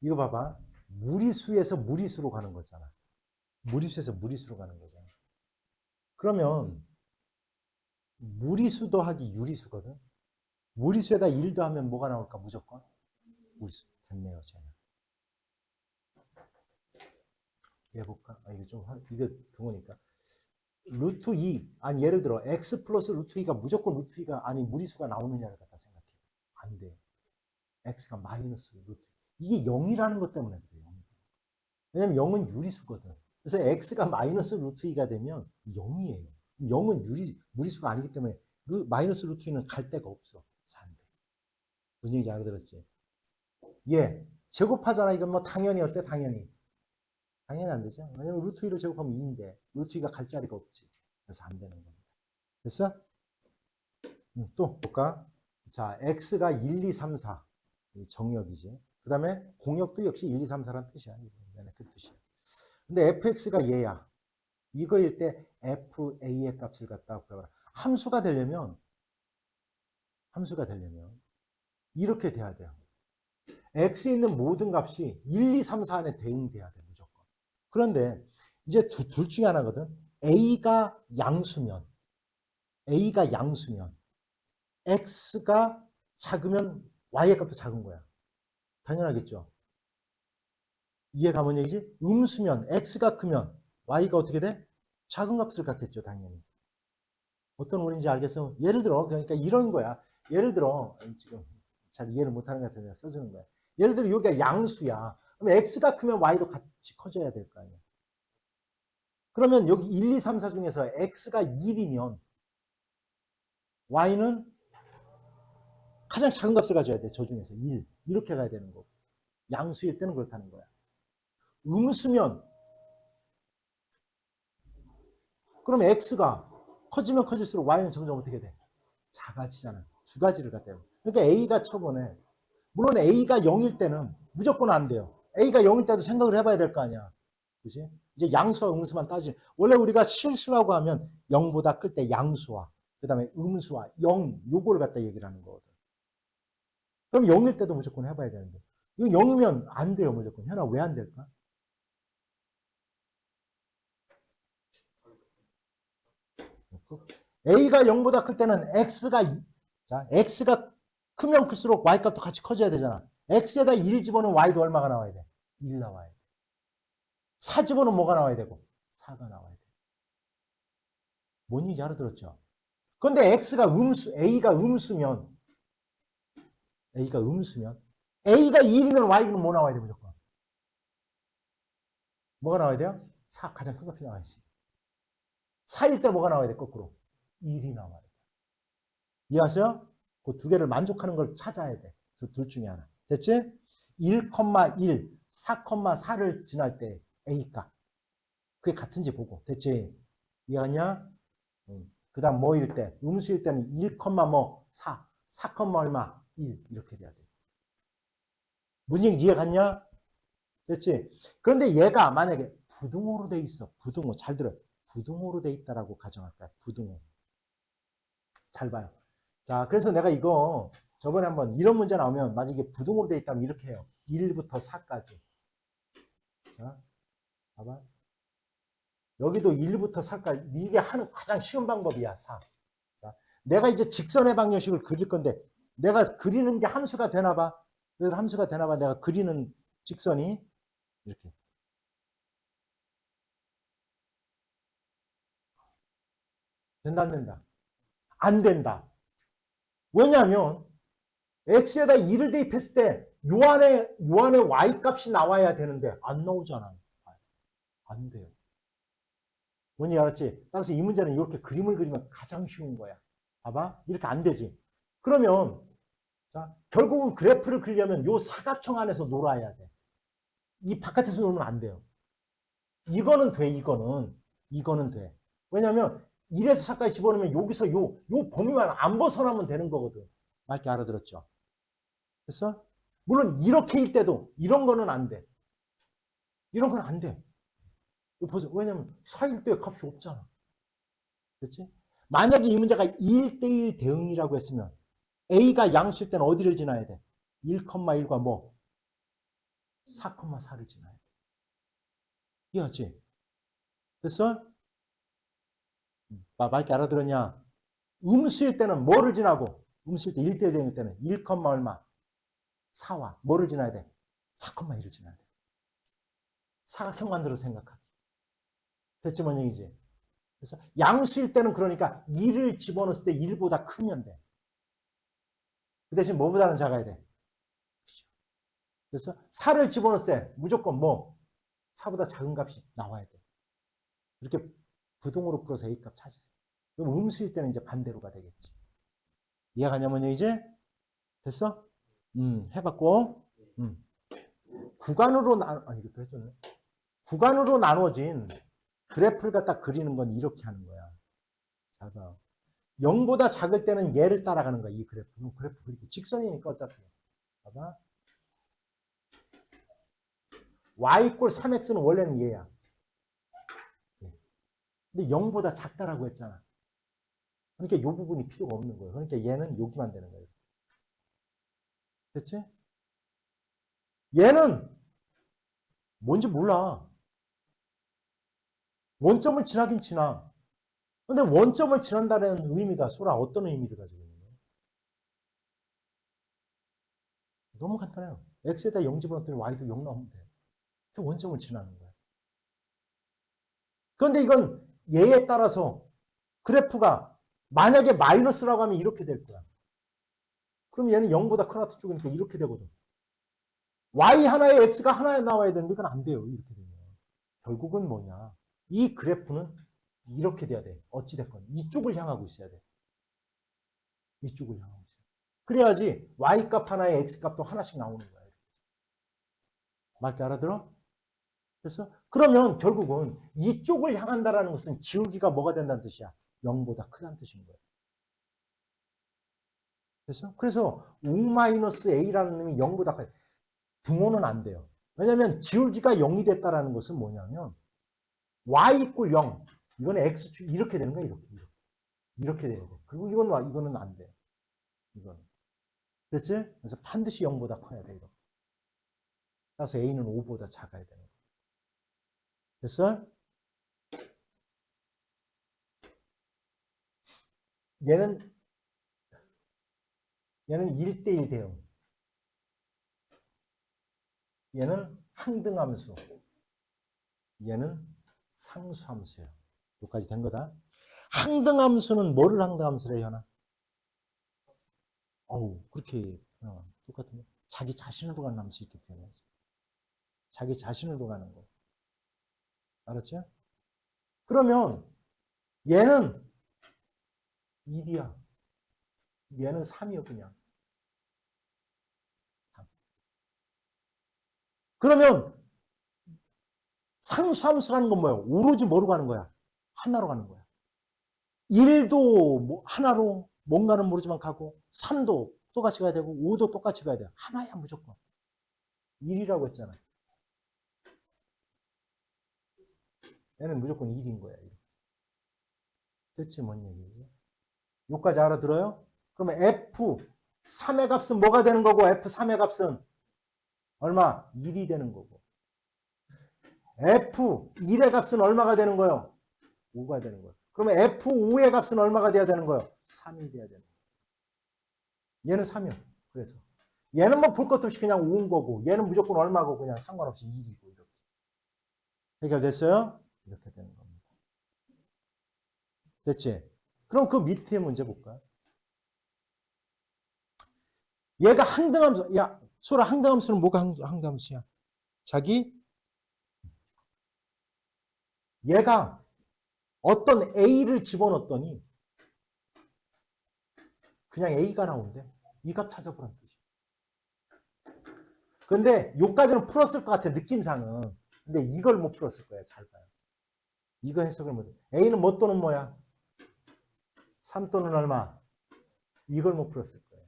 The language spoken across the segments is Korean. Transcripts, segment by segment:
이거 봐봐. 무리수에서 무리수로 가는 거잖아. 무리수에서 무리수로 가는 거잖아. 그러면 무리수 더하기 유리수거든. 무리수에다 1 더하면 뭐가 나올까? 무조건 무리수. 됐네요, 쟤는. 해볼까? 이거 좀 이거 드무니까. 루트 2 아니 예를 들어 x 플러스 루트 2가 무조건 루트 2가 아니 무리수가 나오느냐를 갖다 생각해. 안 돼. x가 마이너스 루트. 이게 0이라는 것 때문에 그래요. 왜냐면 0은 유리수거든. 그래서 x가 마이너스 루트 2가 되면 0이에요. 0은 무리수가 아니기 때문에 마이너스 루트 2는 갈 데가 없어. 안 돼. 무슨 얘기인지 알아들었지? 예. 제곱하잖아. 이건 뭐 당연히 어때? 당연히. 당연히 안 되죠. 왜냐면 루트 2를 제곱하면 2인데 루트 2가 갈 자리가 없지. 그래서 안 되는 겁니다. 됐어? 또 볼까? 자, x가 1, 2, 3, 4. 정역이지. 그 다음에 공역도 역시 1, 2, 3, 4라는 뜻이야. 그 뜻이야. 근데 fx가 얘야. 이거일 때 fa의 값을 갖다 구해봐라. 함수가 되려면 이렇게 돼야 돼요. x에 있는 모든 값이 1, 2, 3, 4 안에 대응돼야 돼. 무조건. 그런데 이제 둘 중에 하나거든. a가 양수면 x가 작으면 y의 값도 작은 거야. 당연하겠죠. 이해가 뭔 얘기지? 음수면 x가 크면 y가 어떻게 돼? 작은 값을 갖겠죠, 당연히. 어떤 원인지 알겠어? 예를 들어, 그러니까 이런 거야. 예를 들어, 지금 잘 이해를 못하는 것 같아서 내가 써주는 거야. 예를 들어, 여기가 양수야. 그럼 x가 크면 y도 같이 커져야 될 거 아니야. 그러면 여기 1, 2, 3, 4 중에서 x가 1이면 y는 가장 작은 값을 가져야 돼. 저 중에서 1. 이렇게 가야 되는 거고. 양수일 때는 그렇다는 거야. 음수면 그럼 x가 커지면 커질수록 y는 점점 어떻게 돼? 작아지잖아. 두 가지를 갖다 해요. 그러니까 a가 처번에 물론 a가 0일 때는 무조건 안 돼요. a가 0일 때도 생각을 해봐야 될 거 아니야. 그지? 이제 양수와 음수만 따지. 원래 우리가 실수라고 하면 0보다 클 때 양수와 그 다음에 음수와 0 요걸 갖다 얘기를 하는 거거든. 그럼 0일 때도 무조건 해봐야 되는데 이거 0이면 안 돼요. 무조건. 현아 왜 안 될까? a가 0보다 클 때는 x가 크면 클수록 y값도 같이 커져야 되잖아. x에다 1 집어넣으면 y도 얼마가 나와야 돼? 1 나와야 돼. 4 집어넣으면 뭐가 나와야 되고? 4가 나와야 돼. 뭔 얘기인지 알아들었죠? 그런데 a가 음수면 a가 1이면 y는 뭐 나와야 돼 무조건? 뭐가 나와야 돼요? 4 가장 큰 값이 나와야지. 4일 때 뭐가 나와야 돼 거꾸로? 1이 나와야 돼. 이해하세요? 그 두 개를 만족하는 걸 찾아야 돼. 둘 중에 하나. 됐지? 1,1, 4,4를 지날 때 A값. 그게 같은지 보고. 됐지? 이해하냐? 그 다음 뭐일 때? 음수일 때는 1, 뭐 4, 4, 얼마? 1 이렇게 돼야 돼. 뭔 얘기 이해갔냐? 됐지? 그런데 얘가 만약에 부등호로 돼 있어. 부등호. 잘 들어. 부등호로 돼 있다라고 가정할까요? 부등호. 잘 봐요. 자, 그래서 내가 이거 저번에 한번 이런 문제 나오면 만약에 부등호로 돼 있다면 이렇게 해요. 1부터 4까지. 자, 봐봐. 여기도 1부터 4까지. 이게 하는 가장 쉬운 방법이야, 4. 자, 내가 이제 직선의 방정식을 그릴 건데 내가 그리는 게 함수가 되나 봐. 그래서 함수가 되나 봐. 내가 그리는 직선이 이렇게. 된다, 안 된다? 안 된다. 왜냐하면 x에다 2를 대입했을 때 요 안에 y 값이 나와야 되는데 안 나오잖아. 안 돼요. 뭔지 알았지? 따라서 이 문제는 이렇게 그림을 그리면 가장 쉬운 거야. 봐봐. 이렇게 안 되지. 그러면 자, 결국은 그래프를 그리려면 요 사각형 안에서 놀아야 돼. 이 바깥에서 놀면 안 돼요. 이거는 돼, 이거는 돼. 왜냐면 1에서 4까지 집어넣으면 여기서 요 범위만 안 벗어나면 되는 거거든. 맑게 알아들었죠? 됐어? 물론 이렇게일 때도 이런 거는 안 돼. 이런 건 안 돼. 보세요. 왜냐면 4일 때 값이 없잖아. 그렇지? 만약에 이 문제가 1대1 대응이라고 했으면 A가 양수일 때는 어디를 지나야 돼? 1,1과 뭐? 4,4를 지나야 돼. 이해하지? 됐어? 말게 알아들었냐? 음수일 때는 뭐를 지나고? 음수일 때 1대1 되는 때는 1, 얼마? 4와 뭐를 지나야 돼? 4,1을 지나야 돼. 사각형만들어 생각하기. 됐지 뭔 얘기지? 그래서 양수일 때는 그러니까 1을 집어넣었을 때 1보다 크면 돼. 그 대신 뭐보다는 작아야 돼. 그래서 4를 집어넣었을 때 무조건 뭐 4보다 작은 값이 나와야 돼. 이렇게 부동으로 풀어서 A값 찾으세요. 그럼 음수일 때는 이제 반대로가 되겠지. 이해가냐면 이제 됐어? 해봤고, 구간으로 이것도 해줬네. 구간으로 나눠진 그래프를 갖다 그리는 건 이렇게 하는 거야. 잘 봐. 0보다 작을 때는 얘를 따라가는 거야. 이 그래프는. 그래프 그리고 직선이니까 어차피. 봐봐. y = 3x는 원래는 얘야. 근데 0보다 작다라고 했잖아. 그러니까 이 부분이 필요가 없는 거예요. 그러니까 얘는 여기만 되는 거예요. 됐지? 얘는 뭔지 몰라. 원점을 지나긴 지나. 근데 원점을 지난다는 의미가 소라 어떤 의미를 가지고 있는 거예요? 너무 간단해요. x에다 0 집어넣었더니 y도 0 나오면 돼. 그 원점을 지나는 거야. 그런데 이건 얘에 따라서 그래프가 만약에 마이너스라고 하면 이렇게 될 거야. 그럼 얘는 0보다 큰 하트 쪽이니까 이렇게 되거든. y 하나에 x가 하나에 나와야 되는데 이건 안 돼요. 이렇게 되면. 결국은 뭐냐. 이 그래프는 이렇게 돼야 돼. 어찌됐건. 이쪽을 향하고 있어야 돼. 이쪽을 향하고 있어야 돼. 그래야지 y값 하나에 x값도 하나씩 나오는 거야. 맞게 알아들어? 그래서 그러면 결국은 이쪽을 향한다라는 것은 기울기가 뭐가 된다는 뜻이야? 0보다 크다는 뜻인 거예요. 그래서 U-A라는 놈이 0보다 커요. 분모는 안 돼요. 왜냐하면 기울기가 0이 됐다라는 것은 뭐냐면 y = 0. 이거는 x축 이렇게 되는 거야. 이렇게 돼야 돼. 그리고 이거는 안 돼. 이거는. 됐지? 그래서 반드시 0보다 커야 돼. 이렇게. 따라서 a는 5보다 작아야 되는 거야. 됐어? 얘는 1대1 대응. 얘는 항등함수. 얘는 상수함수예요. 여기까지 된 거다. 항등함수는 뭐를 항등함수래, 현아? 그렇게 똑같은 거. 자기 자신으로 가는 함수 있기 때문에. 자기 자신으로 가는 거. 알았죠? 그러면 얘는 1이야. 얘는 3이요, 그냥. 그러면 상수함수라는 건 뭐예요? 오로지 뭐로 가는 거야? 하나로 가는 거야. 1도 하나로 뭔가는 모르지만 가고 3도 똑같이 가야 되고 5도 똑같이 가야 돼. 하나야 무조건. 1이라고 했잖아. 얘는 무조건 1인 거야. 대체 뭔 얘기지? 여기까지 알아들어요? 그러면 F3의 값은 뭐가 되는 거고 F3의 값은 얼마? 1이 되는 거고 F1의 값은 얼마가 되는 거예요? 5가 되는 거예요. 그러면 F5의 값은 얼마가 돼야 되는 거예요? 3이 돼야 되는 거예요. 얘는 3이요. 그래서 얘는 뭐 볼 것도 없이 그냥 5인 거고 얘는 무조건 얼마고 그냥 상관없이 1이고 이렇게. 해결됐어요? 이렇게 되는 겁니다. 됐지? 그럼 그 밑에 문제 볼까요? 얘가 항등함수. 야, 소라 항등함수는 뭐가 항등함수야? 자기 얘가 어떤 A를 집어넣었더니 그냥 A가 나온대. 이 값 찾아보라는 뜻이야. 근데 요까지는 풀었을 것 같아, 느낌상은. 근데 이걸 못 풀었을 거야. 잘 봐요. 이거 해석을 못해. A는 뭐 또는 뭐야? 3 또는 얼마? 이걸 못 풀었을 거예요.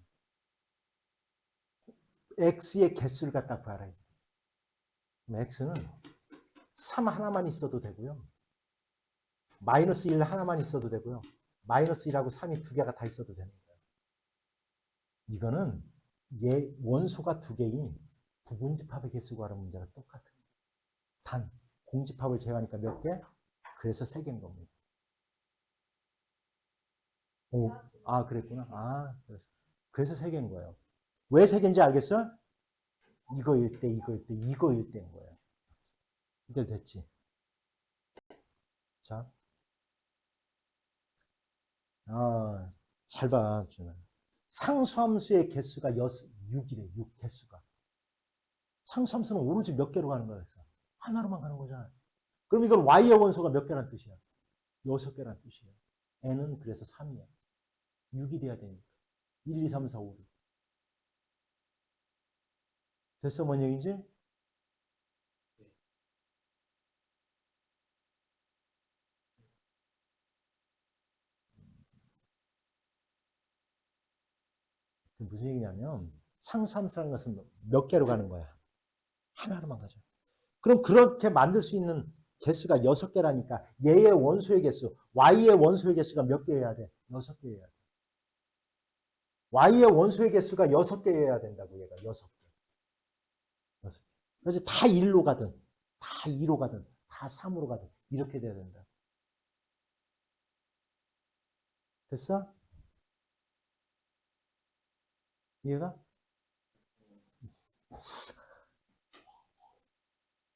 X의 개수를 갖다 구하라. X는 3 하나만 있어도 되고요. 마이너스 1 하나만 있어도 되고요. 마이너스 1하고 3이 두 개가 다 있어도 되는 거예요. 이거는 원소가 두 개인 부분집합의 개수 구하는 문제가 똑같은 거예요. 단 공집합을 제외하니까 몇 개? 그래서 3개인 겁니다. 오, 아 그랬구나. 아 그래서 3개인 거예요. 왜 3개인지 알겠어? 이거일 때, 이거일 때, 이거일 때인 거예요. 이게 됐지? 자, 잘 봐, 준아. 상수함수의 개수가 6이래, 6 개수가. 상수함수는 오로지 몇 개로 가는 거야, 그래서. 하나로만 가는 거잖아. 그럼 이건 y의 원소가 몇 개란 뜻이야? 6개란 뜻이야. n은 그래서 3이야. 6이 돼야 되니까. 1, 2, 3, 4, 5, 6. 됐어, 뭔 얘기인지? 무슨 얘기냐면, 상수함수라는 것은 몇 개로 가는 거야? 하나로만 가죠. 그럼 그렇게 만들 수 있는 개수가 6개라니까 얘의 원소의 개수, y의 원소의 개수가 몇 개여야 돼? 6개여야 돼. y의 원소의 개수가 6개여야 된다고 얘가 6개. 6개. 그래서 다 1로 가든 다 2로 가든 다 3으로 가든 이렇게 돼야 된다. 됐어? 이해가?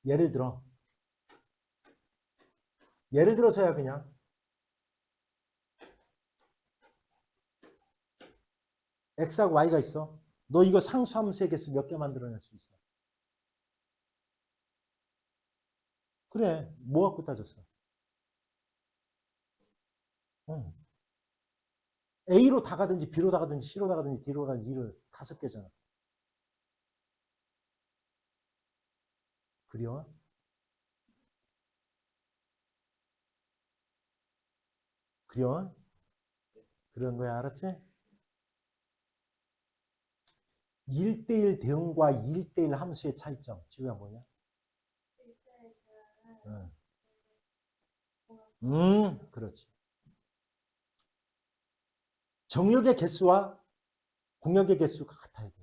예를 들어 예를 들어서야 그냥 x하고 y가 있어. 너 이거 상수함수의 개수 몇 개 만들어낼 수 있어? 그래. 뭐 갖고 따졌어? 응. A로 다 가든지 B로 다 가든지 C로 다 가든지 D로 가든지 E로 5개잖아. 그려? 그려? 그런 거야, 알았지? 1대1 대응과 1대1 함수의 차이점. 지우야 뭐냐? 응. 그렇지. 정역의 개수와 공역의 개수가 같아야 돼.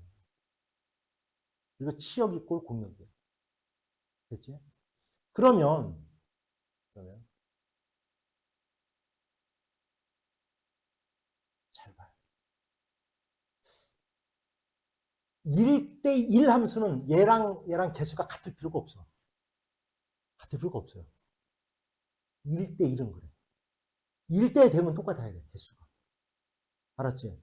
그리고 치역 이꼴 공역이야. 됐지? 그러면 잘 봐요. 1대1 함수는 얘랑 개수가 같을 필요가 없어. 같을 필요가 없어요. 1대1은 그래. 1대 대응은 똑같아야 돼, 개수가. 알았지?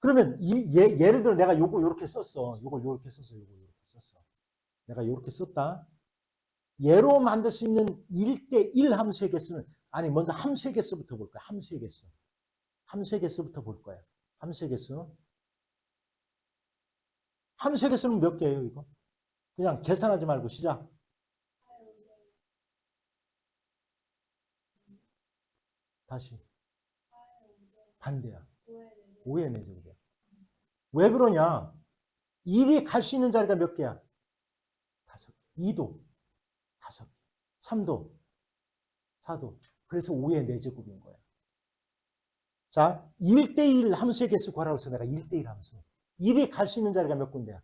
그러면 예를 들어 내가 요거 요렇게 썼어. 요걸 요렇게 썼어. 요걸 요렇게 썼어. 내가 요렇게 썼다. 얘로 만들 수 있는 1대1 함수의 개수는 아니 먼저 함수의 개수부터 볼 거야. 함수의 개수. 함수의 개수부터 볼 거야. 함수의 개수. 함수의 개수는 몇 개예요, 이거? 그냥 계산하지 말고 시작. 다시. 반대야. 5의 4제곱이야. 왜 그러냐? 1이 갈 수 있는 자리가 몇 개야? 5. 2도 5. 3도 4도. 그래서 5의 4제곱인 거야. 자, 1대1 함수의 개수 구하라고 해서 내가 1대1 함수. 1이 갈 수 있는 자리가 몇 군데야?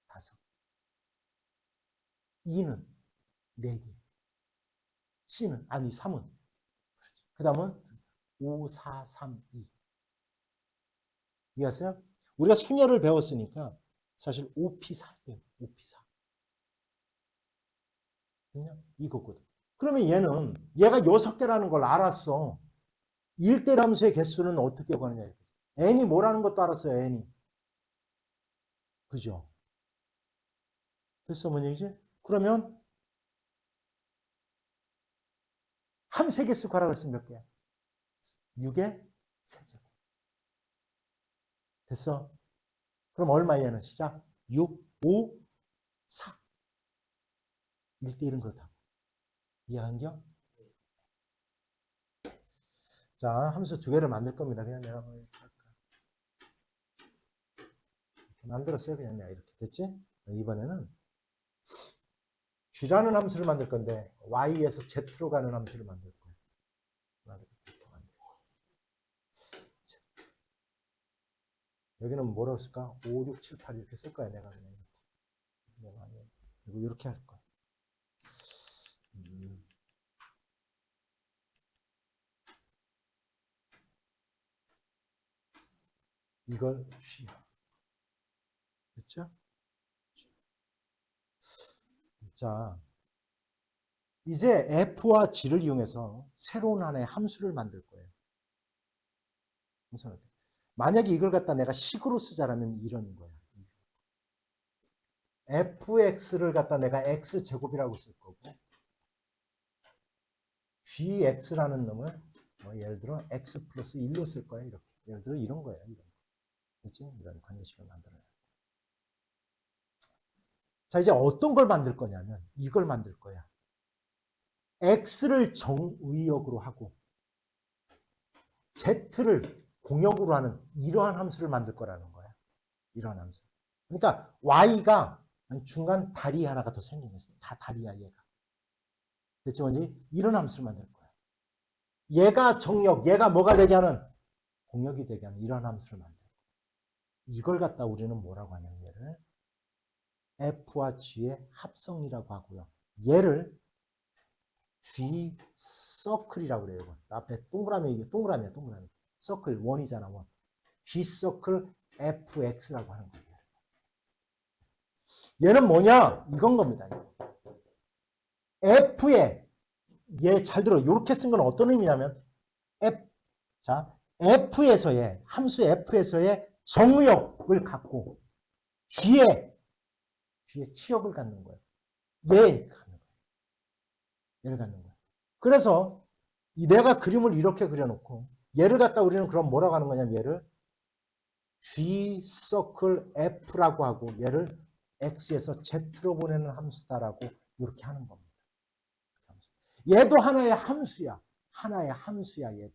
5. 2는 4개. C는, 아니, 3은. 그 다음은 5, 4, 3, 2. 이해하세요? 우리가 순열을 배웠으니까 사실 5P4 돼요. 5P4. 그냥 이거거든. 그러면 얘가 6개라는 걸 알았어. 1대 함수의 개수는 어떻게 구하느냐. n이 뭐라는 것도 알았어요. n이. 그죠? 됐어, 뭔 얘기지? 그러면 함수의 개수 구하라고 했으면 몇 개야? 6의 세제곱. 됐어? 그럼 얼마 얘는 시작? 6, 5, 4. 1대1은 그렇다고. 이해한겨? 자, 함수 2개를 만들 겁니다. 그냥 내가 만들었어요. 그냥 내가 이렇게. 됐지? 이번에는 G라는 함수를 만들 건데 Y에서 Z로 가는 함수를 만들 거예요. 여기는 뭐라고 쓸까? 5, 6, 7, 8 이렇게 쓸 거야. 내가 그냥. 그리고 이렇게 할 거야. 이걸 G. 됐죠? 자, 이제 F와 G를 이용해서 새로운 하나의 함수를 만들 거예요. 만약에 이걸 갖다 내가 식으로 쓰자라면 이런 거야. fx를 갖다 내가 x제곱이라고 쓸 거고 gx라는 놈을 예를 들어 x 플러스 1로 쓸 거야. 이렇게. 예를 들어 이런 거예요. 그렇지? 이런 관계식을 만들어요. 자, 이제 어떤 걸 만들 거냐면 이걸 만들 거야. x를 정의역으로 하고 z를 공역으로 하는 이러한 함수를 만들 거라는 거야. 이러한 함수. 그러니까 y가 중간 다리 하나가 더 생기겠어. 다 다리야 얘가. 됐죠? 뭔지? 이런 함수를 만들 거야. 얘가 정역, 얘가 뭐가 되게 하는? 공역이 되게 하는 이런 함수를 만들 거야. 이걸 갖다 우리는 뭐라고 하냐면 얘를 f와 g의 합성이라고 하고요. 얘를 g 서클이라고 그래요. 앞에 동그라미, 이게 동그라미야, 동그라미. 서클, 원이잖아, 원. g 서클 fx라고 하는 거예요. 얘는 뭐냐? 이건 겁니다. f에, 얘 잘 들어. 이렇게 쓴 건 어떤 의미냐면, f에서의, 함수 f에서의 정의역을 갖고, g에 치역을 갖는 거예요. 얘를 갖는 거예요. 얘를 갖는 거예요. 그래서, 내가 그림을 이렇게 그려놓고, 얘를 갖다 우리는 그럼 뭐라고 하는 거냐면, 얘를 g 서클 f라고 하고, 얘를 x에서 z로 보내는 함수다라고 이렇게 하는 겁니다. 얘도 하나의 함수야. 하나의 함수야, 얘도.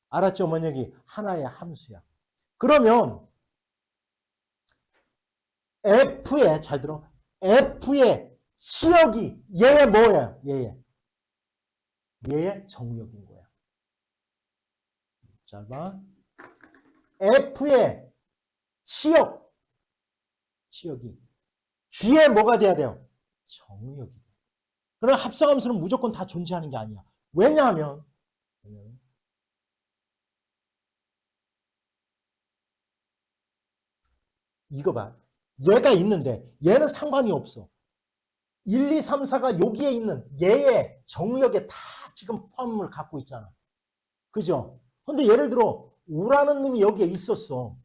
알았죠, 어머니? 하나의 함수야. 그러면 f의, 잘 들어, f의 치역이 얘의 뭐예요? 얘의 정역인 거야. 잘 봐. f의 치역이 g에 뭐가 돼야 돼요? 정역이 돼요. 그럼 합성함수는 무조건 다 존재하는 게 아니야. 왜냐하면 이거 봐. 얘가 있는데 얘는 상관이 없어. 1, 2, 3, 4가 여기에 있는 얘의 정역에 다 지금 포함을 갖고 있잖아. 그죠? 근데 예를 들어 O라는 놈이 여기에 있었어.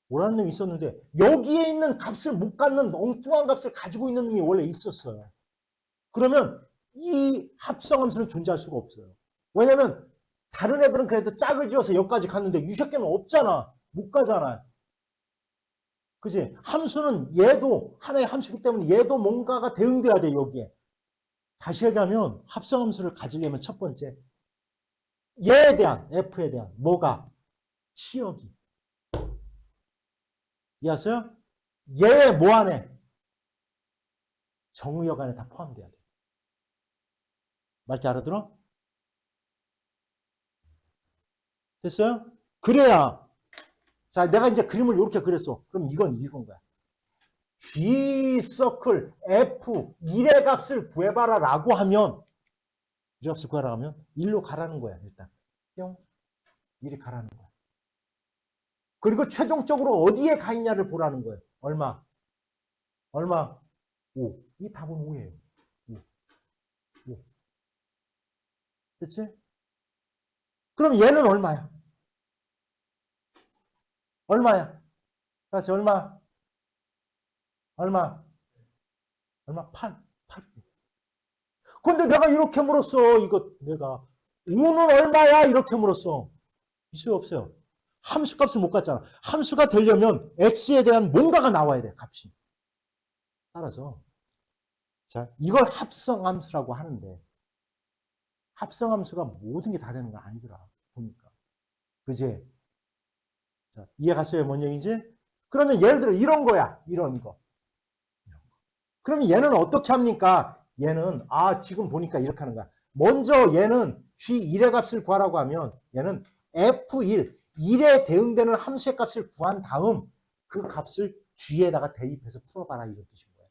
O라는 놈이 있었는데 여기에 있는 값을 못 갖는 엉뚱한 값을 가지고 있는 놈이 원래 있었어요. 그러면 이 합성함수는 존재할 수가 없어요. 왜냐면 다른 애들은 그래도 짝을 지어서 여기까지 갔는데 이 새끼는 없잖아. 못 가잖아. 그지? 함수는 얘도 하나의 함수이기 때문에 얘도 뭔가가 대응돼야 돼, 여기에. 다시 얘기하면 합성함수를 가지려면 첫 번째 얘에 대한, f에 대한 뭐가? 치역이. 이해하세요? 얘의 뭐 안에? 정의역 안에 다 포함돼야 돼. 말게 알아들어? 됐어요? 그래야. 자, 내가 이제 그림을 이렇게 그렸어. 그럼 이건 거야. G 서클 F 1의 값을 구해봐라 라고 하면 1의 값을 구하라 하면 1로 가라는 거야. 일단 뿅 1이 가라는 거야. 그리고 최종적으로 어디에 가 있냐를 보라는 거예요. 얼마? 5. 이 답은 5예요. 5. 됐지? 그럼 얘는 얼마야? 다시 얼마? 8. 근데 내가 이렇게 물었어. 이거 내가 5는 얼마야? 이렇게 물었어. 있어요, 없어요? 함수 값을 못 갖잖아. 함수가 되려면 x에 대한 뭔가가 나와야 돼, 값이. 따라서 자, 이걸 합성함수라고 하는데 합성함수가 모든 게 다 되는 거 아니더라. 보니까. 그지? 자, 이해 갔어요? 뭔 얘기인지? 그러면 예를 들어 이런 거야. 이런 거. 그러면 얘는 어떻게 합니까? 얘는 지금 보니까 이렇게 하는 거야. 먼저 얘는 G1의 값을 구하라고 하면 얘는 F1, 1에 대응되는 함수의 값을 구한 다음 그 값을 G에다가 대입해서 풀어봐라 이런 뜻인 거예요.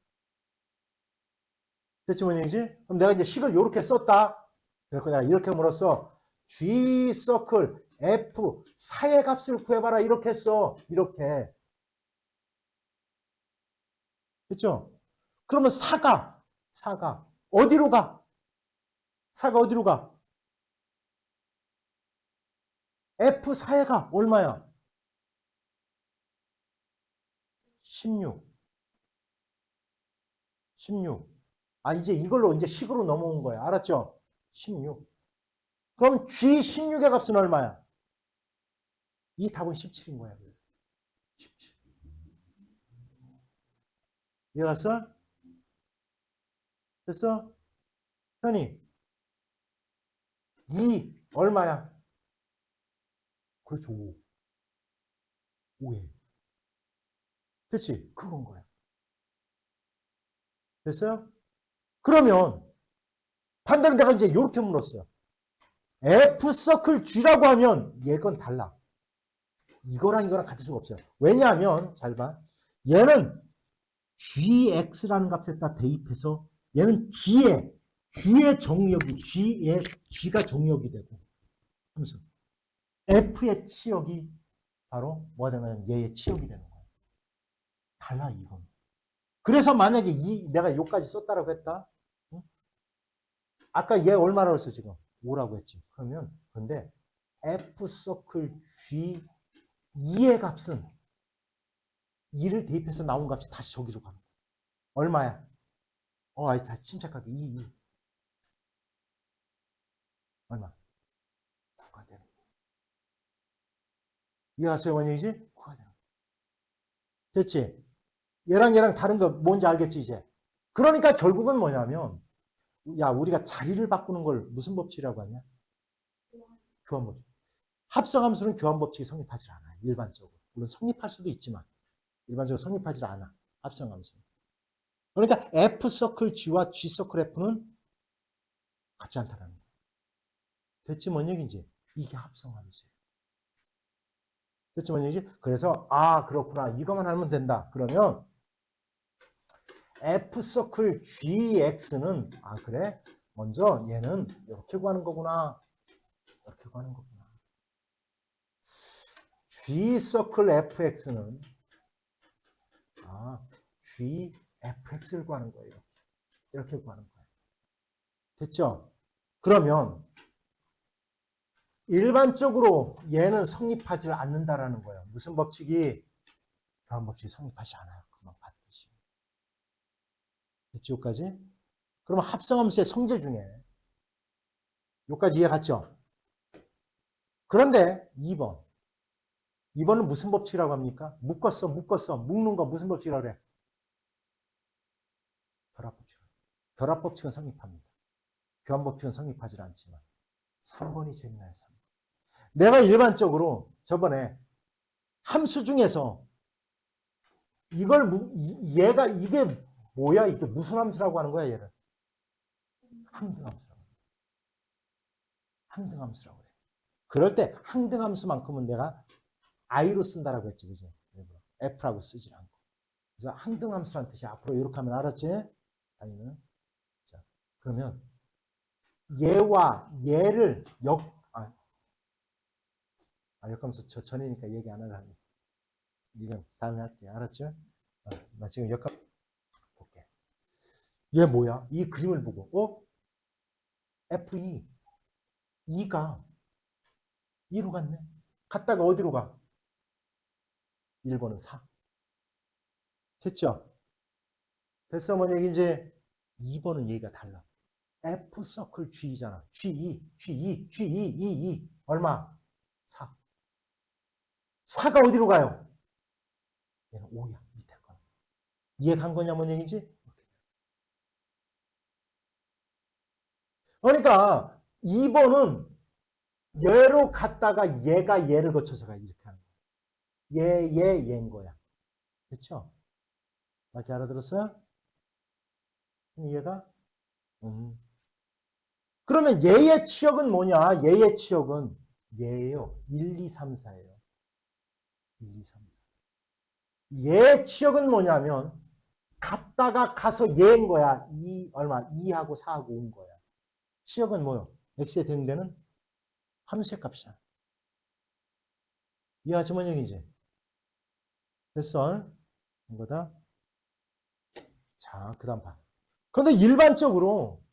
됐지 뭔 얘기지? 그럼 내가 이제 식을 이렇게 썼다. 그래서 내가 이렇게 물었어. G 서클 F 사의 값을 구해봐라 이렇게 했어. 이렇게. 됐죠? 그러면 사가 어디로 가? 사가 어디로 가? F 사의 값 얼마야? 16. 아, 이제 이걸로 이제 식으로 넘어온 거야. 알았죠? 16. 그럼 G16의 값은 얼마야? 이 답은 17인 거야. 17. 이해갔어? 됐어? 현이, 2 얼마야? 그렇죠. 5. 5에. 됐지? 그건 거야. 됐어요? 그러면 반대로 내가 이제 이렇게 물었어요. F 서클 G라고 하면 얘건 달라. 이거랑 이거랑 같을 수가 없어요. 왜냐하면 잘 봐. 얘는 GX라는 값에다 대입해서 얘는 G의 정의역이 G가 정의역이 되고 하면서 F의 치역이 바로 뭐가 되면 얘의 치역이 되는 거예요. 달라 이건. 그래서 만약에 내가 요까지 썼다라고 했다. 응? 아까 얘 얼마라고 했어 지금? 5라고 했지. 그러면 근데 F 서클 G 2의 값은 2를 대입해서 나온 값이 다시 저기로 가는 거야. 얼마야? 아이 다시 침착하게 2. 얼마? 9가 되는 거야. 이해하세요 원영이지? 9가 되는 거야. 됐지? 얘랑 다른 거 뭔지 알겠지 이제? 그러니까 결국은 뭐냐면 야 우리가 자리를 바꾸는 걸 무슨 법칙이라고 하냐? 교환법칙. 합성함수는 교환법칙이 성립하지 않아. 일반적으로. 물론 성립할 수도 있지만 일반적으로 성립하지 않아. 합성함수. 그러니까 F 서클 G와 G 서클 F는 같지 않다는 거야. 됐지 뭔 얘기인지? 이게 합성함수예요. 됐지 뭔 얘기지? 그래서 그렇구나. 이것만 하면 된다. 그러면 F 서클 GX는 그래? 먼저 얘는 이렇게 구하는 거구나. 이렇게 구하는 거구나. G 서클 FX는 GFX를 구하는 거예요. 이렇게 구하는 거예요. 됐죠? 그러면 일반적으로 얘는 성립하지 않는다라는 거예요. 무슨 법칙이? 교환법칙이 성립하지 않아요. 그만 봤듯이. 됐죠? 여기까지? 그러면 합성함수의 성질 중에 여기까지 이해 갔죠? 그런데 2번. 2번은 무슨 법칙이라고 합니까? 묶었어. 묶는 거 무슨 법칙이라고 그래? 결합법칙. 결합법칙은 성립합니다. 교환법칙은 성립하지 않지만 3번이 재미나요. 3번. 내가 일반적으로 저번에 함수 중에서 얘가 이게 뭐야? 이게 무슨 함수라고 하는 거야 얘를? 항등함수라고. 항등함수라고 그래. 그럴 때 항등함수만큼은 내가 I로 쓴다라고 했지, 그지? F라고 쓰지 않고. 그래서 항등함수라는 뜻이 앞으로 이렇게 하면 알았지? 아니면 자 그러면 얘와 얘를 역함수 저 전이니까 얘기 안 하려. 이건 다음에 할게. 알았죠? 나 지금 역함 볼게. 얘 뭐야? 이 그림을 보고 F2 2가 2로 갔네. 갔다가 어디로 가? 1번은 4. 됐죠? 됐어 뭔 얘기인지? 2번은 얘기가 달라. F 서클 G잖아. G2 얼마? 4. 4가 어디로 가요? 얘는 5야. 밑에 거. 이해 간 거냐 뭔 얘기인지? 그러니까 2번은 얘로 갔다가 얘가 얘를 거쳐서 가 이렇게 하는 거야. 얘인 거야. 그렇죠? 맞게 알아들었어요? 이해가? 그러면 얘의 치역은 뭐냐? 얘의 치역은 얘예요. 1, 2, 3, 4예요. 1, 2, 3, 4. 얘 치역은 뭐냐면 갔다가 가서 얘인 거야. 2 얼마? 2하고 4하고 온 거야. 치역은 뭐요? x에 대응되는 함수의 값이야. 이해하시면 여기지. 됐어? 이거다. 자, 그 다음 봐. 그런데 일반적으로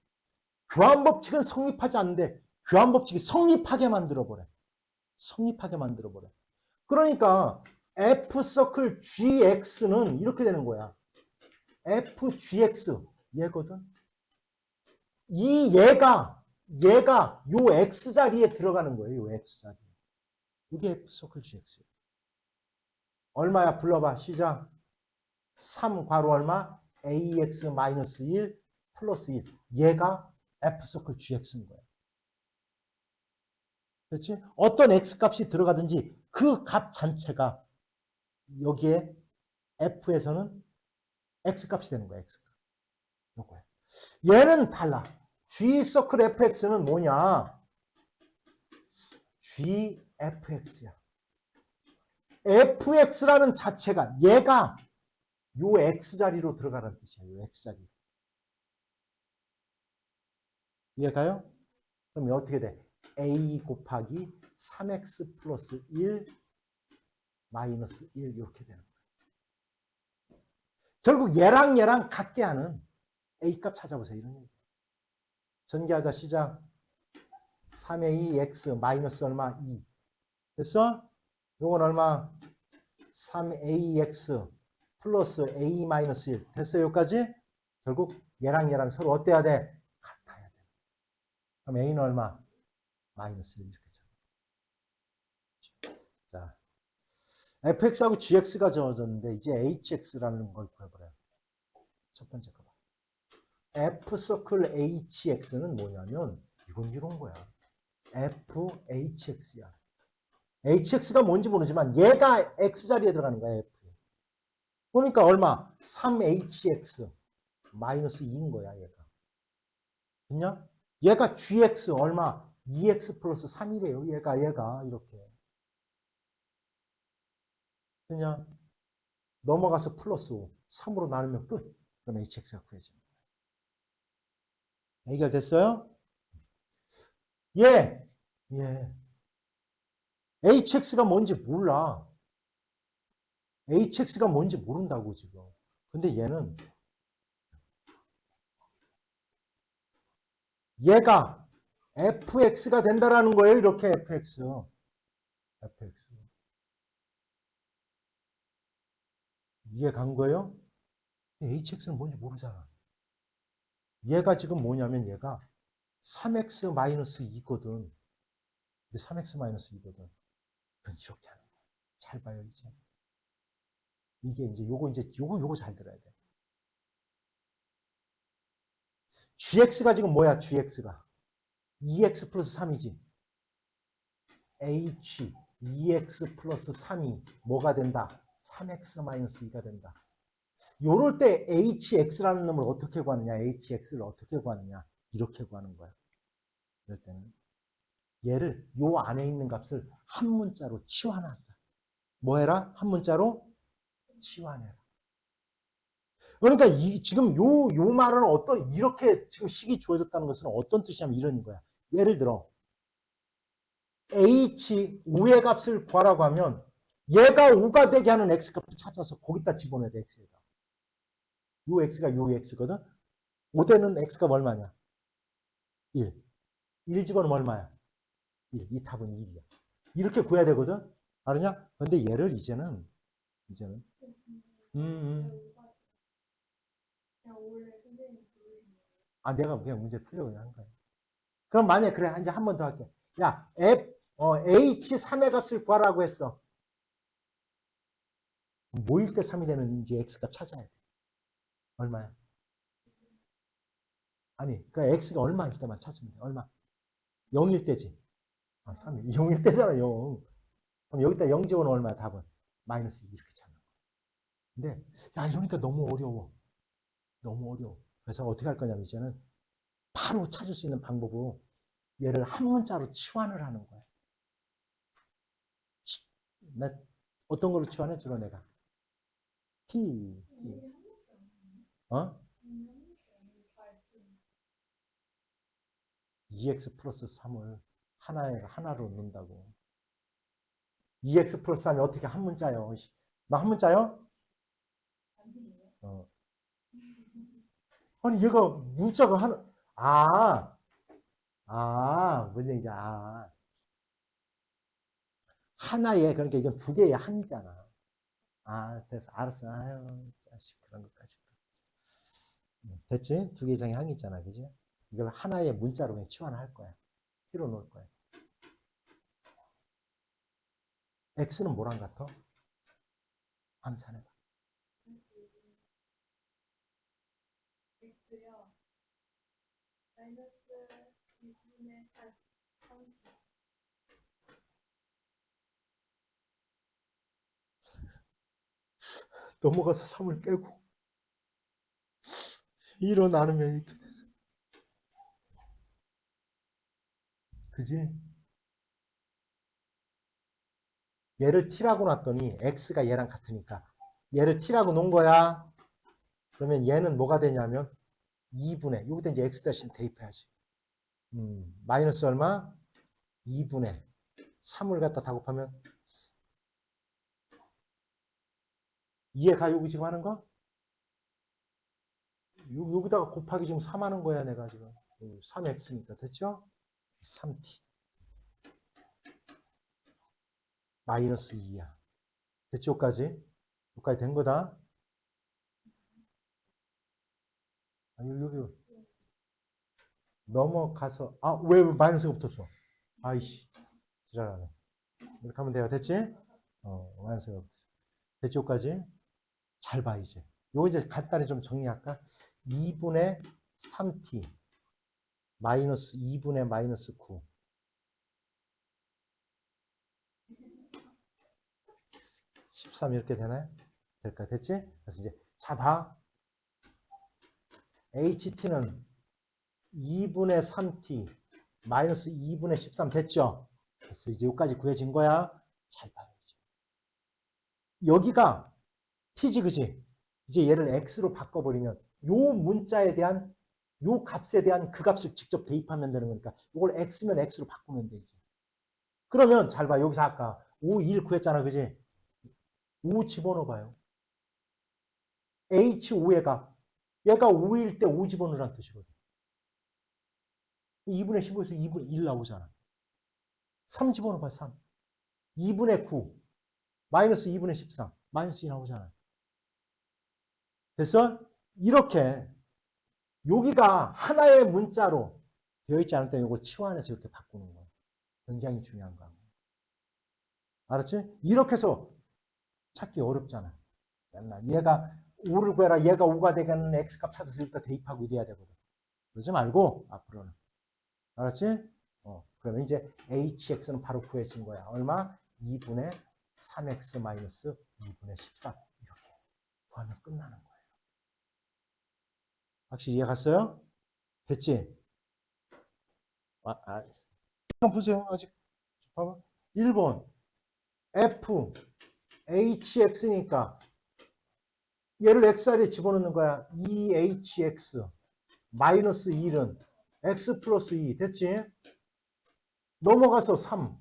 교환법칙은 성립하지 않는데 교환법칙이 성립하게 만들어버려. 성립하게 만들어버려. 그러니까 F서클 GX는 이렇게 되는 거야. FGX 얘거든. 얘가 요 X자리에 들어가는 거예요. 요 X자리. 이게 F서클 GX. 얼마야? 불러봐. 시작. 3 괄호 얼마? AX-1 플러스 1. 얘가 F서클 GX인 거야. 그렇지? 어떤 X값이 들어가든지 그 값 자체가 여기에 F에서는 X값이 되는 거야. X값. 요거야. 얘는 달라. G서클 fx는 뭐냐? GFX야. fx라는 자체가 얘가 요 x자리로 들어가라는 뜻이야. 요 x자리. 이해가요? 그럼 어떻게 돼? a 곱하기 3x 플러스 1 마이너스 1 이렇게 되는 거야. 결국 얘랑 같게 하는 a 값 찾아보세요. 이런 얘기. 전개하자. 시작. 3a x 마이너스 얼마? 2. 됐어? 요건 얼마? 3ax 플러스 a 마이너스 1. 됐어요? 여기까지? 결국 얘랑 서로 어때야 돼? 같아야 돼. 그럼 a는 얼마? 마이너스 1 이렇게 자, fx하고 gx가 주어졌는데 이제 hx라는 걸 구해보래요. 첫 번째 거 봐. f서클 hx는 뭐냐면 이건 이런 거야. fhx야. hx가 뭔지 모르지만 얘가 x자리에 들어가는 거야. f. 그러니까 얼마? 3hx 마이너스 2인 거야. 얘가. 됐냐? 얘가 gx 얼마? 2x 플러스 3이래요. 얘가 이렇게. 됐냐? 넘어가서 플러스 5. 3으로 나누면 끝. 그럼 hx가 구해지는 거야. 해결됐어요? 예. 예. hx가 뭔지 몰라. hx가 뭔지 모른다고 지금. 근데 얘가 fx가 된다라는 거예요. 이렇게 fx. 이해 간 거예요? hx는 뭔지 모르잖아. 얘가 지금 뭐냐면 얘가 3x 마이너스 2거든. 3x 마이너스 2거든. 그건 이렇게 하는 거야. 잘 봐요, 이제. 이게 이제 요거 잘 들어야 돼. gx가 지금 뭐야, gx가? 2x 플러스 3이지. h 2x 플러스 3이 뭐가 된다? 3x 마이너스 2가 된다. 요럴 때 hx라는 놈을 어떻게 구하느냐? hx를 어떻게 구하느냐? 이렇게 구하는 거야. 이럴 때는 얘를 요 안에 있는 값을 한 문자로 치환한다. 뭐 해라? 한 문자로 치환해라. 그러니까 지금 요 말은 이렇게 지금 식이 주어졌다는 것은 어떤 뜻이냐면 이런 거야. 예를 들어 h 5의 값을 구하라고 하면 얘가 5가 되게 하는 x값을 찾아서 거기다 집어넣어야 돼. x에다. 요 x가 요 x거든. 5되는 x값 얼마냐? 1. 1 집어넣으면 얼마야? 1. 이 답은 1이야. 이렇게 구해야 되거든. 알았냐? 근데 얘를 이제는 음, 음. 내가 그냥 문제 풀려고 한 거야. 그럼 만약에 그래 이제 한 번 더 할게. 야, h 3의 값을 구하라고 했어. 모일 때 3이 되는 이제 x값 찾아야 돼. 얼마야? 아니, 그 x가 얼마일 때만 찾으면 돼. 얼마? 0일 때지. 3이 0일 때잖아, 0. 그럼 여기다 0 집어넣으면 얼마야, 답은? 마이너스 2 이렇게 찾는 거야. 근데 야, 이러니까 너무 어려워. 너무 어려워. 그래서 어떻게 할 거냐면 이제는 바로 찾을 수 있는 방법으로 얘를 한 문자로 치환을 하는 거야. 나 어떤 걸로 치환해 주로 내가? T. 어? 2x 플러스 3을 하나로 넣는다고. 2x 플러스 3이 어떻게 한 문자요? 나 한 문자요? 어. 아니, 얘가 문자가 뭔 얘기지? 하나에, 그러니까 이건 두 개의 한이잖아. 됐어. 알았어. 아유, 자식, 그런 것까지. 됐지? 두 개 이상의 항이 있잖아. 그지? 이걸 하나의 문자로 그냥 치환할 거야. T로 놓을 거야. X는 뭐랑 같아? 암산해봐. X요. 마이너스 2분의 8, 30. 넘어가서 3을 빼고 2로 나누면 이렇게 됐어. 그지? 얘를 T라고 놨더니 X가 얘랑 같으니까 얘를 T라고 놓은 거야. 그러면 얘는 뭐가 되냐면 2분의, 여기다 이제 X 대신 대입해야지. 마이너스 얼마? 2분의 3을 갖다 다 곱하면 2에 가요기 지금 하는 거? 여기다가 곱하기 지금 3 하는 거야, 내가 지금. 3x니까. 됐죠? 3t. 마이너스 2야. 됐죠? 여기까지? 여기까지 된 거다. 아니, 여기. 넘어가서, 왜 마이너스가 붙었어? 아이씨. 지랄하네. 이렇게 하면 돼요. 됐지? 마이너스가 붙었어. 됐죠? 여기까지? 잘 봐, 이제. 요거 이제 간단히 좀 정리할까? 2분의 3t. 마이너스 2분의 마이너스 9. 13 이렇게 되나요? 될까? 됐지? 그래서 이제 자 봐. HT는 2분의 3T 마이너스 2분의 13 됐죠? 그래서 이제 여기까지 구해진 거야. 잘 봐야지. 여기가 T지 그지? 이제 얘를 X로 바꿔버리면 요 문자에 대한 요 값에 대한 그 값을 직접 대입하면 되는 거니까 이걸 X면 X로 바꾸면 되지. 그러면 잘 봐. 여기서 아까 5, 1 구했잖아. 그지? 5 집어넣어봐요. H5의 값. 얘가 5일 때 5 집어넣으라는 뜻이거든. 2분의 15에서 2분의 1 나오잖아. 3 집어넣어봐, 3. 2분의 9, 마이너스 2분의 13, 마이너스 2 나오잖아. 됐어? 이렇게 여기가 하나의 문자로 되어 있지 않을 때 이걸 치환해서 이렇게 바꾸는 거야. 굉장히 중요한 거야. 알았지? 이렇게 해서 찾기 어렵잖아. 맨날 얘가 5를 구해라, 얘가 5가 되겠는 x값 찾아서 일단 대입하고 이래야 되거든. 그러지 말고 앞으로는. 알았지? 그러면 이제 hx는 바로 구해진 거야. 얼마? 2분의 3x 마이너스 2분의 13 이렇게 구하면 끝나는 거예요. 확실히 이해 갔어요? 됐지? 한번 보세요. 아직 봐봐. 1번 f hx니까 얘를 x자리에 집어넣는 거야. 2hx 마이너스 1은 x 플러스 2 됐지? 넘어가서 3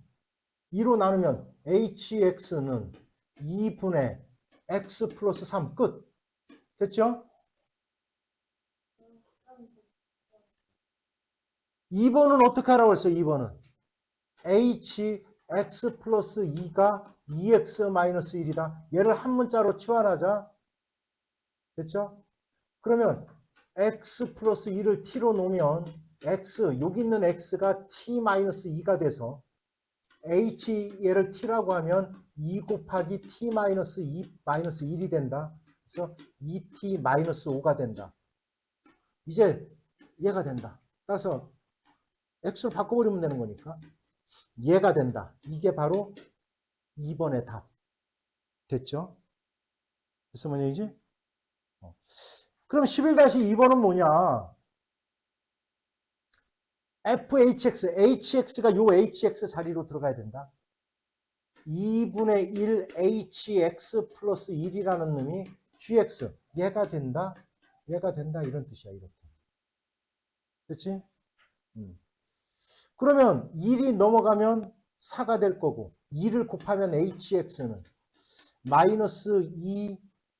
2로 나누면 hx는 2분의 x 플러스 3 끝. 됐죠? 2번은 어떻게 하라고 했어요? 2번은 hx 플러스 2가 2x 마이너스 1이다. 얘를 한 문자로 치환하자. 됐죠? 그러면 x 플러스 2를 t로 놓으면 x, 여기 있는 x가 t 마이너스 2가 돼서 h 얘를 t라고 하면 2 곱하기 t 마이너스 2 마이너스 1이 된다. 그래서 2t 마이너스 5가 된다. 이제 얘가 된다. 따라서 x로 바꿔버리면 되는 거니까 얘가 된다. 이게 바로 2번의 답. 됐죠? 그래서 뭐냐 이제? 그럼 11-2번은 뭐냐? fhx, hx가 요 hx 자리로 들어가야 된다. 2분의 1 hx 플러스 1이라는 놈이 gx 얘가 된다 이런 뜻이야. 이렇게. 그렇지? 그러면 1이 넘어가면 4가 될 거고 2를 곱하면 hx는 마이너스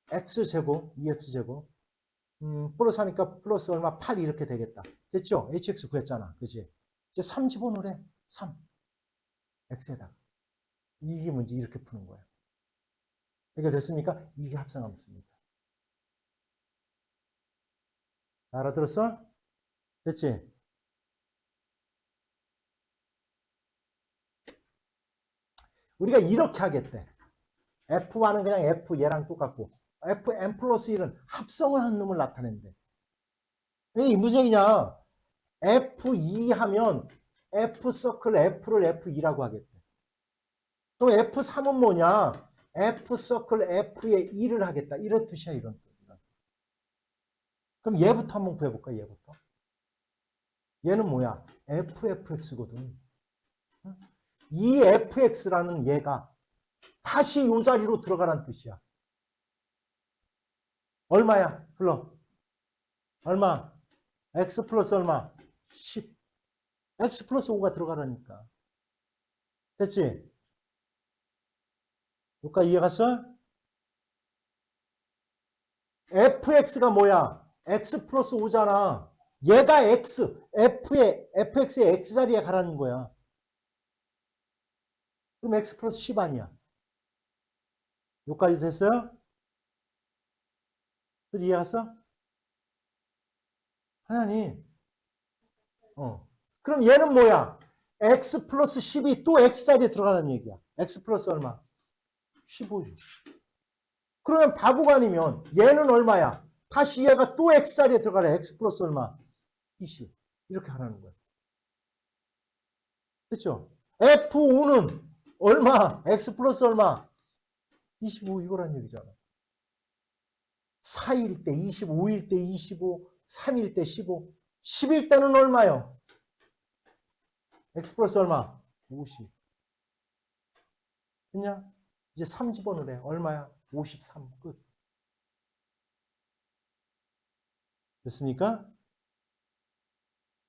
2x제곱 플러스 하니까 플러스 얼마 8 이렇게 되겠다. 됐죠? hx 구했잖아. 그치? 이제 3 집어넣으래. 3 x에다가 이게 문제. 이렇게 푸는 거야. 해결됐습니까? 이게 합성함수입니다. 알아들었어? 됐지? 우리가 이렇게 하겠대. F1은 그냥 F 얘랑 똑같고 Fn 플러스 1은 합성을 한 놈을 나타낸대. 이 무슨 얘기냐? F2 하면 F 서클 F를 F2라고 하겠대. 또 F3은 뭐냐? F 서클 F에 2를 하겠다. 이런 뜻이야. 이런 뜻. 그럼 얘부터 한번 구해볼까? 얘부터. 얘는 뭐야? FFX거든. 이 FX라는 얘가 다시 이 자리로 들어가라는 뜻이야. 얼마야? 불러. 얼마? X 플러스 얼마? 10. X 플러스 5가 들어가라니까. 됐지? 여기까지 이해갔어? fx가 뭐야? x 플러스 5잖아. 얘가 x, fx의 x자리에 가라는 거야. 그럼 x 플러스 10 아니야. 여기까지 됐어요? 이해갔어? 하나님. 그럼 얘는 뭐야? x 플러스 10이 또 x자리에 들어가는 얘기야. x 플러스 얼마? 15죠. 그러면 바보가 아니면 얘는 얼마야? 다시 얘가 또 x자리에 들어가래. x 플러스 얼마? 20. 이렇게 하라는 거야. 됐죠? F5는 얼마? x 플러스 얼마? 25 이거란 얘기잖아. 4일 때 25, 5일 때 25, 3일 때 15, 10일 때는 얼마요? x 플러스 얼마? 50. 됐냐? 이제 3 집어넣으래. 얼마야? 53. 끝. 됐습니까?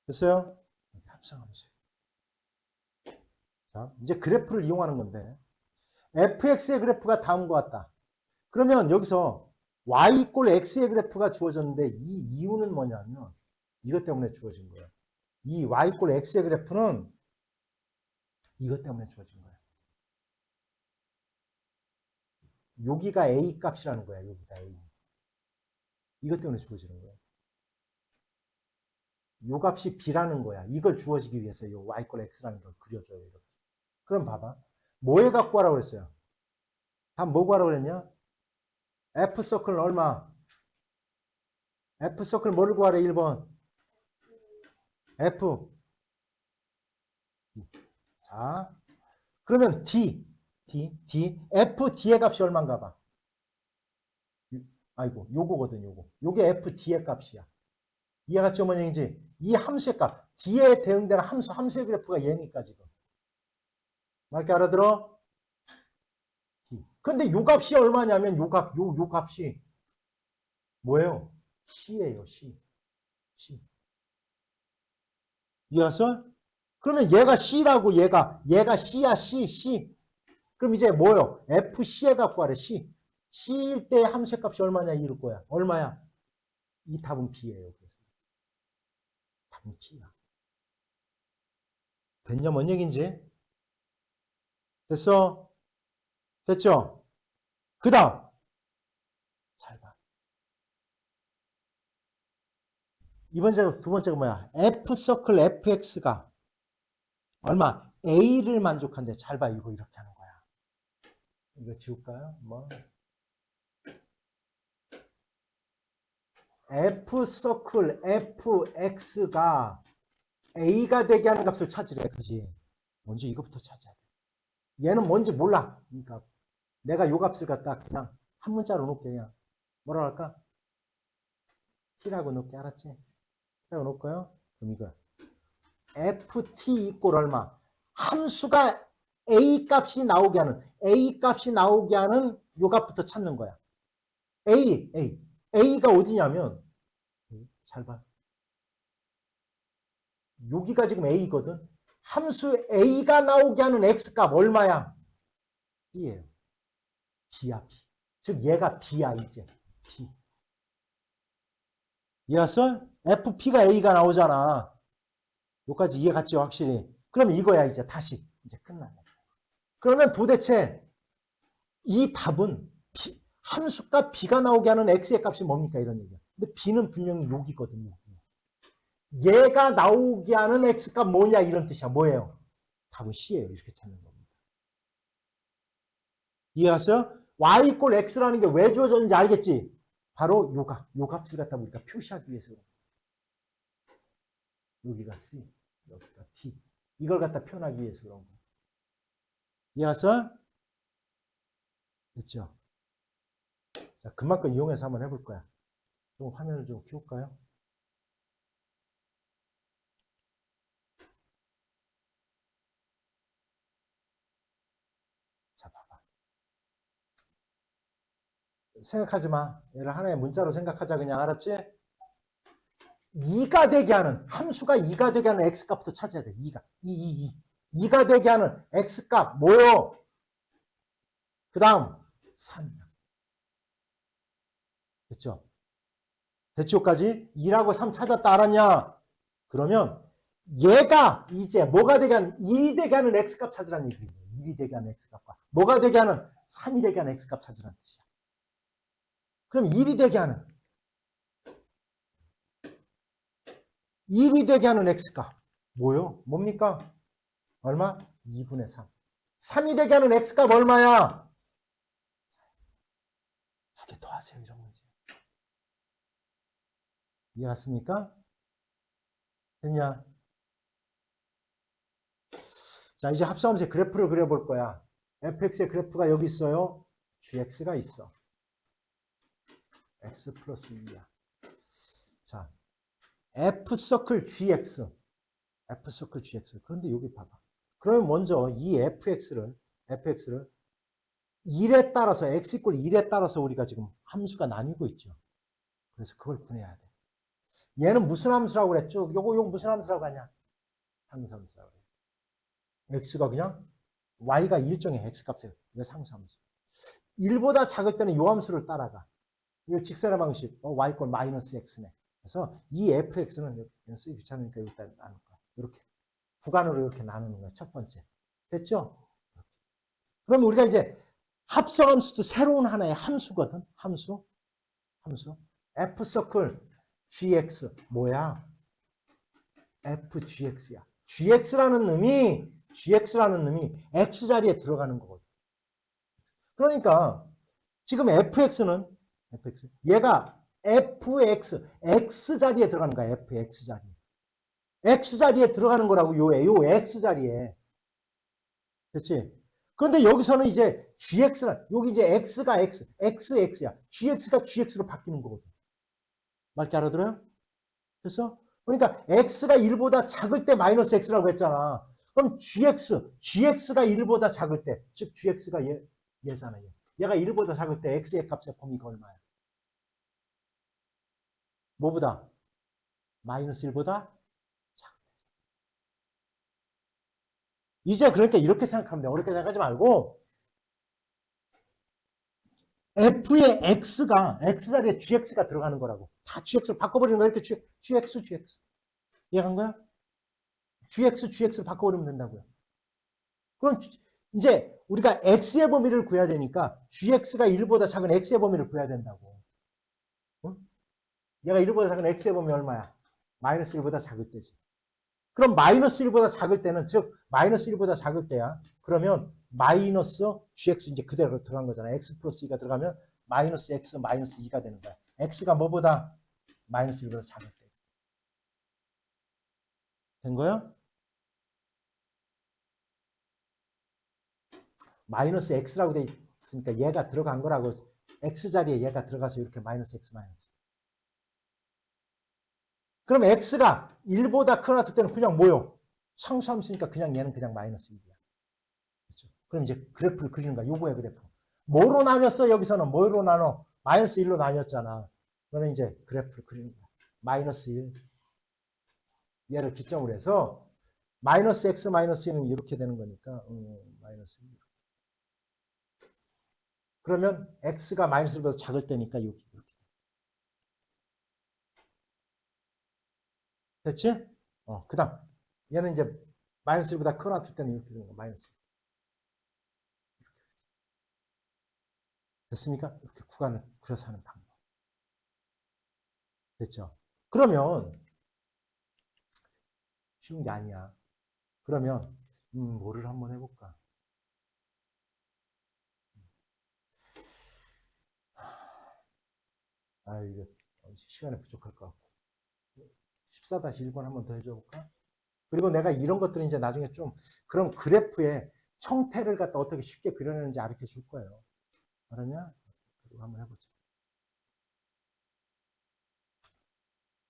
됐어요? 합성함수. 자, 이제 그래프를 이용하는 건데 fx의 그래프가 다음과 같다. 그러면 여기서 y 이꼴 x의 그래프가 주어졌는데 이 이유는 뭐냐면 이것 때문에 주어진 거예요. 이 y 이꼴 x의 그래프는 이것 때문에 주어진 거예요. 여기가 a 값이라는 거야. 여기가 a. 이것 때문에 주어지는 거예요. 요 값이 b라는 거야. 이걸 주어지기 위해서 요 y 이꼴 x라는 걸 그려줘요. 이렇게. 그럼 봐봐. 뭐에 갖고 하라고 그랬어요? 답 뭐 구하라고 그랬냐? F 서클은 얼마? F 서클 뭐를 구하래? 1번. F. 자, 그러면 D. F D의 값이 얼마인가 봐. 아이고, 요거거든, 요거. 요게 F D의 값이야. 이해가 좀 뭔 얘기인지? 이 함수의 값. D에 대응되는 함수의 그래프가 얘니까 지금. 맞게 알아들어? 근데 요 값이 얼마냐면 요 값이 뭐예요? C예요, C. 이해갔어? 그러면 얘가 C라고 얘가 C야, C. 그럼 이제 뭐요? FC에 갖고 하래, C. C일 때 함수의 값이 얼마냐 이럴 거야. 얼마야? 이 답은 B예요. 그래서. 답은 B야. 됐냐? 뭔 얘기인지? 됐어? 됐죠? 그 다음. 잘 봐. 두 번째가 뭐야? F 서클 FX가 얼마? A를 만족한대. 잘 봐. 이거 이렇게 하는 거야. 이거 지울까요? 뭐. F 서클 FX가 A가 되게 하는 값을 찾으래. 그지? 먼저 이것부터 찾아야 돼. 얘는 뭔지 몰라. 그러니까 내가 요 값을 갖다 그냥 한 문자로 놓을게. 그냥 뭐라 할까? T라고 놓을게. 알았지? T라고 놓을까요? 그럼 이거 FT 이꼴 얼마? 함수가 A 값이 나오게 하는 요 값부터 찾는 거야. A가 어디냐면, 잘 봐. 여기가 지금 A거든. 함수 A가 나오게 하는 X값 얼마야? B예요. B야, B. 즉, 얘가 B야, 이제. B. 이해했어? FP가 A가 나오잖아. 여기까지 이해 갔죠, 확실히? 그럼 이거야, 이제 다시. 이제 끝났네. 그러면 도대체 이 답은 함수값 B가 나오게 하는 X의 값이 뭡니까? 이런 얘기야. 근데 B는 분명히 여기거든요. 얘가 나오게 하는 X값 뭐냐? 이런 뜻이야. 뭐예요? 답은 C예요. 이렇게 찾는 겁니다. 이해했어요? Y = X라는 게 왜 주어졌는지 알겠지? 바로 요 값을 갖다 우리가 표시하기 위해서. 여기가 C, 여기가 T. 이걸 갖다 표현하기 위해서 그런 거예요. 이해했어요? 됐죠? 자, 그만큼 이용해서 한번 해볼 거야. 좀 화면을 좀 키울까요? 자, 봐봐. 생각하지 마. 얘를 하나의 문자로 생각하자. 그냥 알았지? 2가 되게 하는, 함수가 2가 되게 하는 X값부터 찾아야 돼. 2가. 2가 되게 하는 X값 뭐요? 그 다음 3이야. 됐죠? 대치호까지 2라고 3 찾았다 알았냐? 그러면 얘가 이제 뭐가 되게 하는 1이 되게 하는 X값 찾으라는 얘기예요. 1이 되게 하는 X값과 뭐가 되게 하는 3이 되게 하는 X값 찾으라는 뜻이야. 그럼 1이 되게 하는 1이 되게 하는 X값 뭐요? 뭡니까? 얼마? 2분의 3. 3이 되게 하는 X값 얼마야? 두 개 더 하세요. 이런 문제. 이해갔습니까? 됐냐? 자, 이제 합성함수의 그래프를 그려볼 거야. fx의 그래프가 여기 있어요. gx가 있어. x 플러스 2야. 자, f서클 gx. f서클 gx. 그런데 여기 봐봐. 그러면 먼저 이 fx를 1에 따라서 x = 1에 따라서 우리가 지금 함수가 나뉘고 있죠. 그래서 그걸 구해야 돼. 얘는 무슨 함수라고 그랬죠? 요거 무슨 함수라고 하냐? 상수함수라고 그래. x가 그냥 y가 일정의 x값이에요. 이거 상수함수. 1보다 작을 때는 요 함수를 따라가. 이거 직선의 방식. y = 마이너스 x네. 그래서 이 fx는 쓰기 귀찮으니까 일단 나눌 거야. 이렇게 구간으로 이렇게 나누는 거야. 첫 번째. 됐죠? 그럼 우리가 이제 합성함수도 새로운 하나의 함수거든. 함수. f서클 gx 뭐야? fgx야. gx라는 놈이 x자리에 들어가는 거거든. 그러니까 지금 fx는 얘가 x자리에 들어가는 거야. x자리에 들어가는 거라고. 요 x자리에. 그렇지? 그런데 여기서는 이제 gx는 여기 이제 x가 x야. gx가 gx로 바뀌는 거거든. 말게 알아들어요? 그래서 그러니까 x가 1보다 작을 때 마이너스 x라고 했잖아. 그럼 gx가 1보다 작을 때, 즉 gx가 얘잖아. 얘가 1보다 작을 때 x의 값의 범위가 얼마야? 뭐보다? 마이너스 1보다 작을 때. 이제 그러니까 이렇게 생각하면 돼. 어렵게 생각하지 말고 f의 x가 x자리에 gx가 들어가는 거라고. 다 gx로 바꿔버리는 거야. 이렇게 gx. 이해한 거야? gx를 바꿔버리면 된다고요. 그럼 이제 우리가 x의 범위를 구해야 되니까 gx가 1보다 작은 x의 범위를 구해야 된다고. 응? 얘가 1보다 작은 x의 범위 얼마야? 마이너스 1보다 작을 때지. 그럼 마이너스 1보다 작을 때는, 즉 마이너스 1보다 작을 때야. 그러면 마이너스 gx 이제 그대로 들어간 거잖아. x 플러스 2가 들어가면 마이너스 x 마이너스 2가 되는 거야. x가 뭐보다? 마이너스 1보다 작을 때. 된 거야? 마이너스 x라고 돼 있으니까 얘가 들어간 거라고. x자리에 얘가 들어가서 이렇게 마이너스 x 마이너스. 그럼 x가 1보다 크거나 같을 때는 그냥 뭐요? 상수함수니까 그냥 얘는 그냥 마이너스 1이야. 그렇죠? 그럼 이제 그래프를 그리는 거야. 요거의 그래프. 뭐로 나눴어? 여기서는 뭐로 나눠? 마이너스 1로 나뉘었잖아. 그러면 이제 그래프를 그리는 거야. 마이너스 1. 얘를 기점으로 해서 마이너스 x 마이너스 1은 이렇게 되는 거니까 마이너스 1. 그러면 x가 마이너스 1보다 작을 때니까 이렇게. 됐지? 그 다음 얘는 이제 마이너스 1보다 크거나 같을 때는 이렇게 되는 거야. 마이너스 1. 됐습니까? 이렇게 구간을 그려서 하는 방법. 됐죠? 그러면 쉬운 게 아니야. 그러면 뭐를 한번 해볼까? 이거 시간이 부족할 것 같고 14-1번 한번 더 해줘볼까? 그리고 내가 이런 것들은 이제 나중에 좀 그런 그래프의 형태를 갖다 어떻게 쉽게 그려내는지 가르쳐 줄 거예요. 알았냐? 그리고 한번 해보자.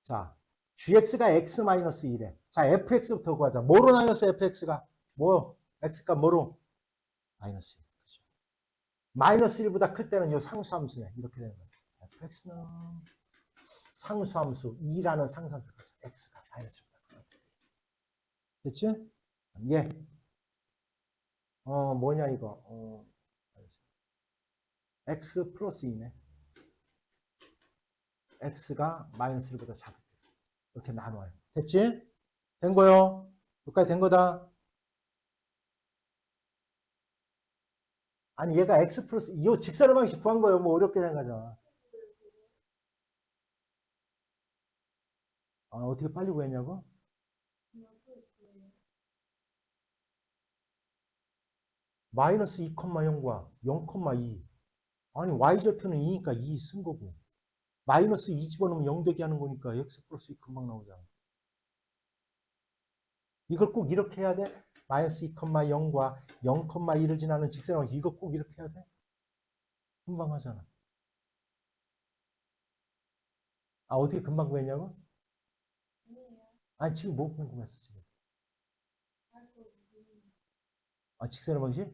자, gx가 x-1에 자, fx부터 구하자. 뭐로 나뉘었어, fx가? 뭐, x가 뭐로? 마이너스 1. 그렇죠. 마이너스 1보다 클 때는 이 상수함수네. 이렇게 되는 거예요. fx는 상수함수 2라는 상수함수. x가 마이너스 1보다 클. 됐지? 예. 뭐냐, 이거. x 플러스 2네. x가 마이너스 1보다 작을 때. 이렇게 나눠요. 됐지? 된 거요. 여기까지 된 거다. 아니, 얘가 x 플러스, 이 직선의 방식 구한 거예요. 뭐 어렵게 생각하잖아. 어떻게 빨리 구했냐고? 마이너스 2,0과 0,2. 아니, y절편은 2니까 2 쓴 거고. 마이너스 2 집어넣으면 0 되게 하는 거니까 x 플러스 2 금방 나오잖아. 이걸 꼭 이렇게 해야 돼? 마이너스 2,0과 0,2를 지나는 직선의 방식. 이거 꼭 이렇게 해야 돼? 금방 하잖아. 어떻게 금방 구했냐고? 아니, 지금 뭐 궁금했어, 지금? 직선의 방식?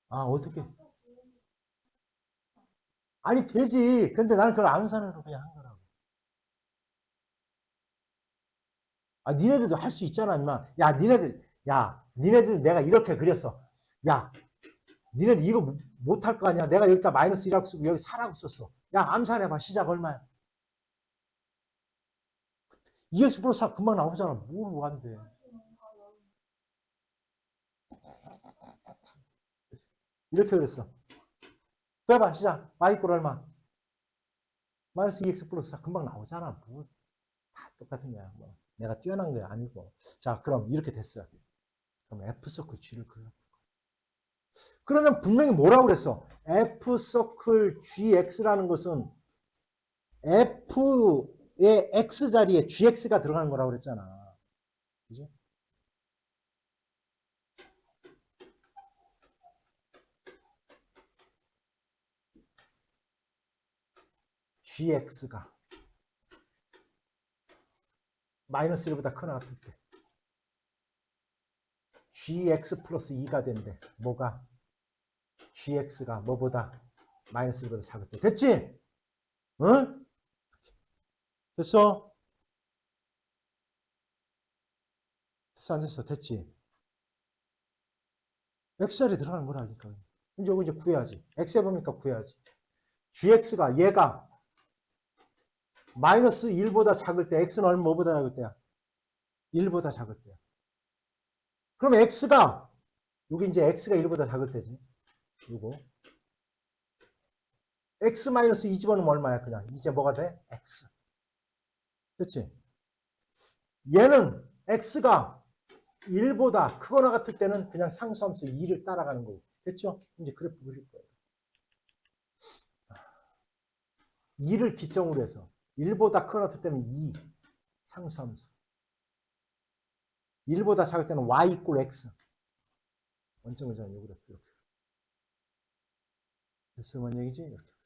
어떻게? 아니, 되지. 근데 나는 그걸 암산으로 그냥 한 거라고. 니네들도 할 수 있잖아, 임마. 니네들 내가 이렇게 그렸어. 야, 니네들 이거 못할 거 아니야. 내가 여기다 마이너스 1하고 쓰고 여기 4라고 썼어. 야, 암산해봐. 시작 얼마야? 2x 플러스 4 금방 나오잖아. 뭘 안 돼. 이렇게 그랬어. 또 해봐. 시작. y 꼴 얼마? 마이너스 2x 플러스 4 금방 나오잖아. 다 똑같은 거야. 뭐. 내가 뛰어난 게 아니고. 자, 그럼 이렇게 됐어요. 그럼 F서클 G를 그려. 그러면 분명히 뭐라고 그랬어? F서클 GX라는 것은 F의 X 자리에 GX가 들어가는 거라고 그랬잖아. 그죠? GX가 마이너스 1보다 크거나 같을 때 GX 플러스 2가 된대. 뭐가? GX가 뭐보다? 마이너스 1보다 작을 때. 됐지? 응? 됐어? 됐어 안 됐어? 됐지? X자리에 들어가는 거라니까. 이제 이거 이제 구해야지. X 해보니까 구해야지. GX가 얘가 마이너스 1보다 작을 때 X는 얼마 뭐보다 작을 때야? 1보다 작을 때야. 그럼 X가 여기 이제 X가 1보다 작을 때지. 요거 X 마이너스 2 집어넣으면 얼마야? 그냥 이제 뭐가 돼? X. 됐지? 얘는 X가 1보다 크거나 같을 때는 그냥 상수함수 2를 따라가는 거고. 됐죠? 이제 그래프 그릴 거예요. 2를 기점으로 해서 1보다 크거나 같을 때는 2 상수함수. 1보다 작을 때는 y 이꼴 x. 원점을 정한 요 그래프 이렇게. 됐어? 뭔 얘기지? 이렇게.